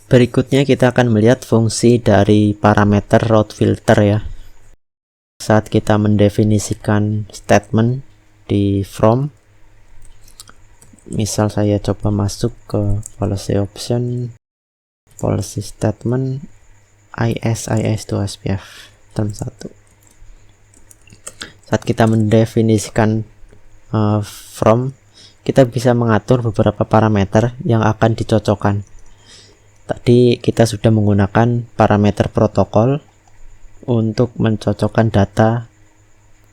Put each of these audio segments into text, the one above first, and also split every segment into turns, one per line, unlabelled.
Berikutnya kita akan melihat fungsi dari parameter route filter ya. Saat kita mendefinisikan statement di from, misal saya coba masuk ke policy option, policy statement is to SPF term 1. Saat kita mendefinisikan from, kita bisa mengatur beberapa parameter yang akan dicocokkan. Tadi kita sudah menggunakan parameter protokol untuk mencocokkan data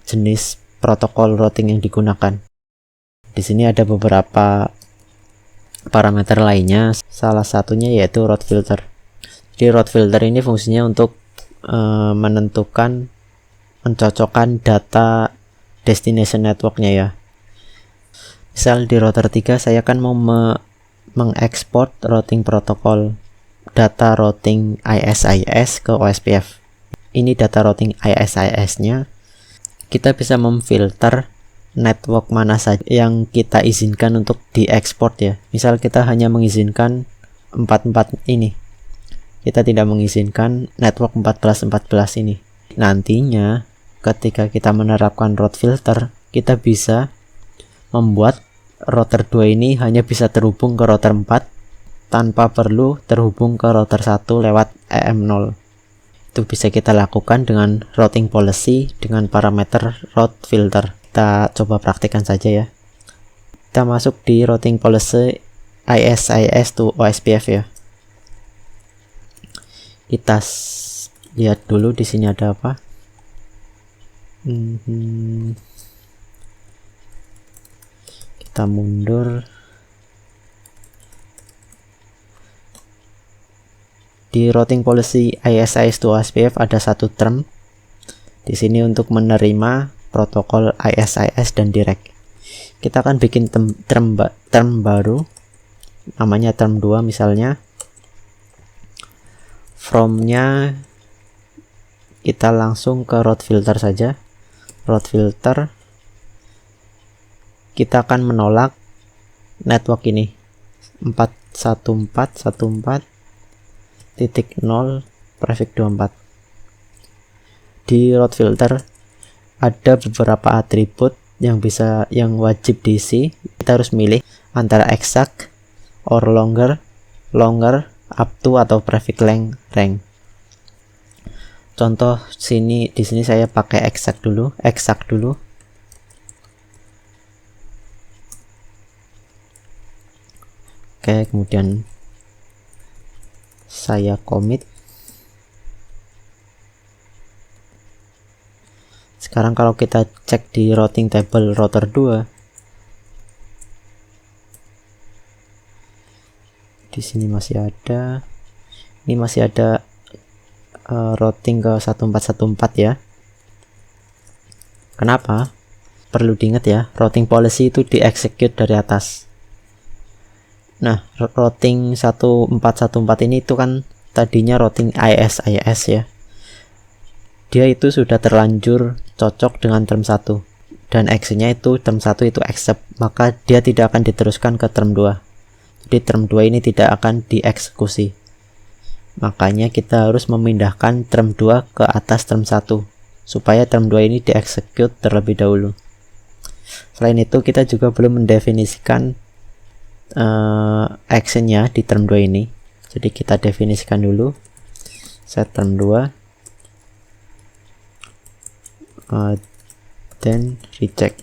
jenis protokol routing yang digunakan. Di sini ada beberapa parameter lainnya, salah satunya yaitu route filter. Jadi route filter ini fungsinya untuk mencocokkan data destination networknya ya. Misal di router 3 saya akan mau mengekspor routing protokol data routing ISIS ke OSPF. Ini data routing ISIS nya. Kita bisa memfilter network mana saja yang kita izinkan untuk diekspor ya. Misal kita hanya mengizinkan 44 ini, kita tidak mengizinkan network 14 ini. Nantinya ketika kita menerapkan route filter, kita bisa membuat router 2 ini hanya bisa terhubung ke router 4 tanpa perlu terhubung ke router 1 lewat EM0. Itu bisa kita lakukan dengan routing policy dengan parameter route filter. Kita coba praktikkan saja ya. Kita masuk di routing policy ISIS to OSPF ya. Kita lihat dulu di sini ada apa. Kita mundur. Di routing policy ISIS to OSPF ada satu term di sini untuk menerima protokol ISIS dan direct. Kita akan bikin term baru, namanya term 2 misalnya. From-nya kita langsung ke route filter saja. Route filter, kita akan menolak network ini 414.14.0 prefix 24. Di route filter ada beberapa atribut yang wajib diisi. Kita harus milih antara exact or longer, up to atau prefix length rank. Contoh di sini saya pakai exact dulu. Oke, kemudian saya commit. Sekarang kalau kita cek di routing table router 2, di sini masih ada. Ini masih ada routing ke 1414 ya. Kenapa? Perlu diingat ya, routing policy itu di-execute dari atas. Nah, routing 1414 ini itu kan tadinya routing ISIS ya. Dia itu sudah terlanjur cocok dengan term 1 dan actionnya itu term 1 itu accept, maka dia tidak akan diteruskan ke term 2. Jadi term 2 ini tidak akan dieksekusi. Makanya kita harus memindahkan term 2 ke atas term 1 supaya term 2 ini dieksekut terlebih dahulu. Selain itu kita juga belum mendefinisikan actionnya di term 2 ini. Jadi kita definisikan dulu set term 2 then reject.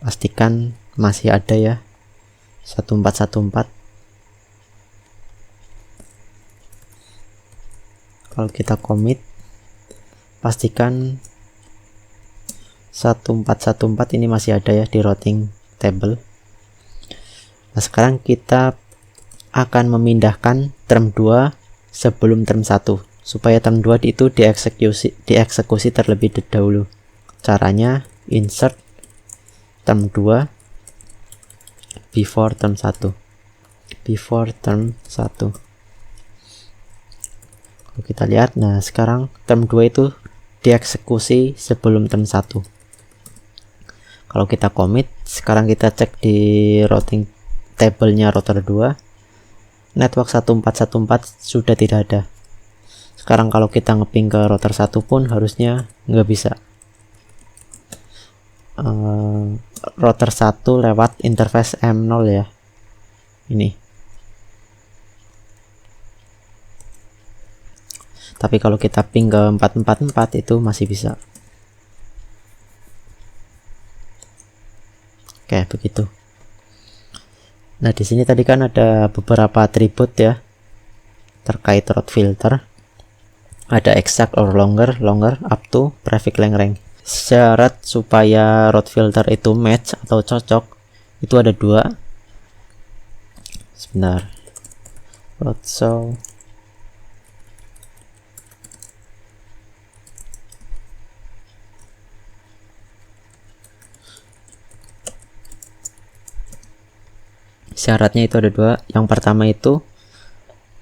Pastikan masih ada ya 1414. Kalau kita commit, pastikan 1414 ini masih ada ya di routing table. Nah, sekarang kita akan memindahkan term 2 sebelum term 1 supaya term 2 itu dieksekusi terlebih dahulu. Caranya insert term 2 before term 1. Kalau kita lihat, nah sekarang term 2 itu dieksekusi sebelum term 1. Kalau kita commit, sekarang kita cek di routing table-nya router 2, network 1414 sudah tidak ada. Sekarang kalau kita ngeping ke router 1 pun harusnya nggak bisa. Router 1 lewat interface M0 ya, ini. Tapi kalau kita ping ke 444 itu masih bisa. Oke, begitu. Nah, di sini tadi kan ada beberapa atribut ya terkait route filter. Ada exact or longer, up to, prefix length range. Syarat supaya route filter itu match atau cocok itu ada 2. Sebentar. Route show. Syaratnya itu ada 2. Yang pertama itu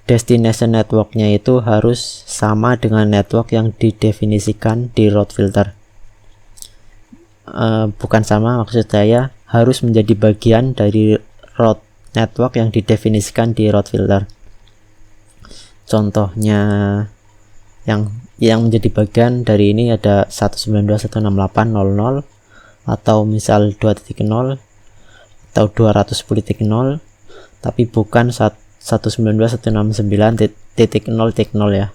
destination networknya itu harus sama dengan network yang didefinisikan di route filter. Bukan sama, maksud saya harus menjadi bagian dari route network yang didefinisikan di route filter. Contohnya yang menjadi bagian dari ini ada 192.168.0.0 atau misal 2.0 atau 210.0, tapi bukan 192.169.0.0 ya.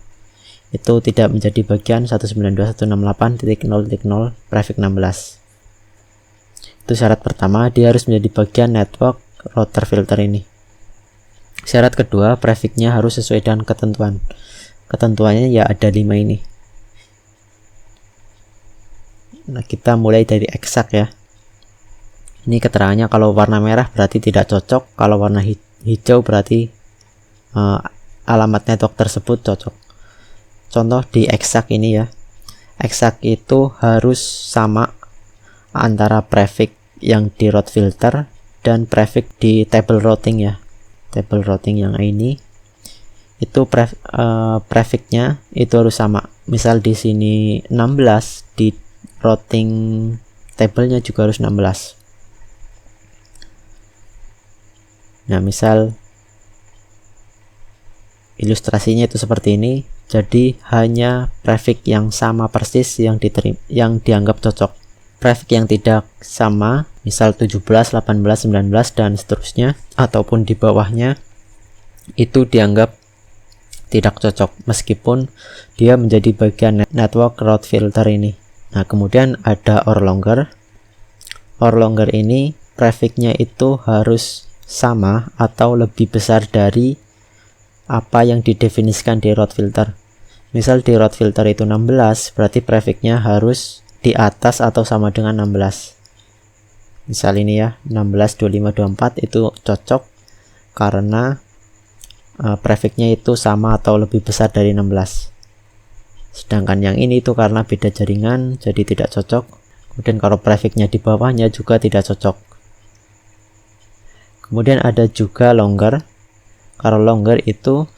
Itu tidak menjadi bagian 192.168.0.0 prefix 16. Itu syarat pertama, dia harus menjadi bagian network router filter ini. Syarat kedua, prefixnya harus sesuai dengan ketentuan. Ketentuannya ya ada 5 ini. Nah, kita mulai dari exact ya. Ini keterangannya kalau warna merah berarti tidak cocok, kalau warna hijau berarti alamat network tersebut cocok. Contoh di exact ini ya. Exact itu harus sama antara prefix yang di route filter dan prefix di table routing ya. Table routing yang ini itu prefixnya itu harus sama. Misal di sini 16, di routing tablenya juga harus 16. Nah, misal ilustrasinya itu seperti ini. Jadi hanya prefix yang sama persis yang dianggap cocok. Prefix yang tidak sama, misal 17, 18, 19 dan seterusnya, ataupun di bawahnya, itu dianggap tidak cocok meskipun dia menjadi bagian network route filter ini. Nah, kemudian ada or longer. Or longer ini prefixnya itu harus sama atau lebih besar dari apa yang didefinisikan di route filter. Misal di route filter itu 16, berarti prefixnya harus di atas atau sama dengan 16. Misal ini ya, 16, 25, 24 itu cocok karena prefixnya itu sama atau lebih besar dari 16. Sedangkan yang ini itu karena beda jaringan jadi tidak cocok. Kemudian kalau prefixnya di bawahnya juga tidak cocok. Kemudian ada juga longer. Kalau longer itu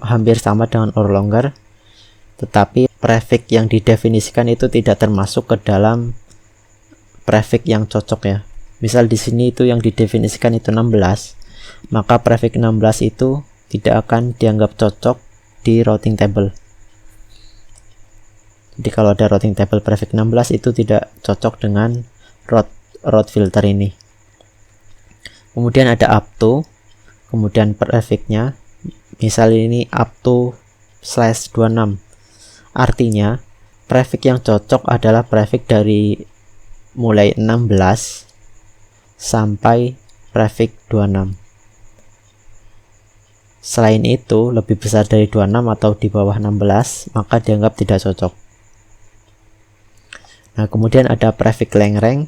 hampir sama dengan or longer, tetapi prefix yang didefinisikan itu tidak termasuk ke dalam prefix yang cocok ya. Misal di sini itu yang didefinisikan itu 16, maka prefix 16 itu tidak akan dianggap cocok di routing table. Jadi kalau ada routing table prefix 16 itu tidak cocok dengan route filter ini. Kemudian ada up to, kemudian prefixnya, misal ini up to /26. Artinya prefix yang cocok adalah prefix dari mulai 16 sampai prefix 26. Selain itu lebih besar dari 26 atau di bawah 16 maka dianggap tidak cocok. Nah, kemudian ada prefix length range.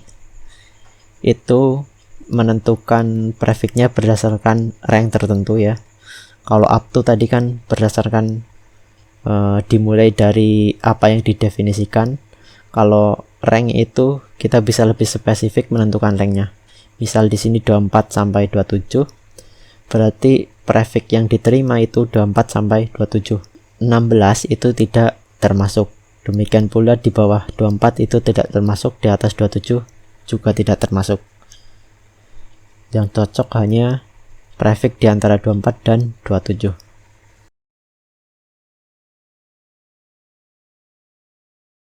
Itu menentukan prefixnya berdasarkan rank tertentu ya. Kalau up to tadi kan berdasarkan dimulai dari apa yang didefinisikan. Kalau rank itu kita bisa lebih spesifik menentukan ranknya. Misal di sini 24 sampai 27, berarti prefix yang diterima itu 24 sampai 27. 16 itu tidak termasuk. Demikian pula di bawah 24 itu tidak termasuk, di atas 27 juga tidak termasuk. Yang cocok hanya prefix di antara 24 dan 27.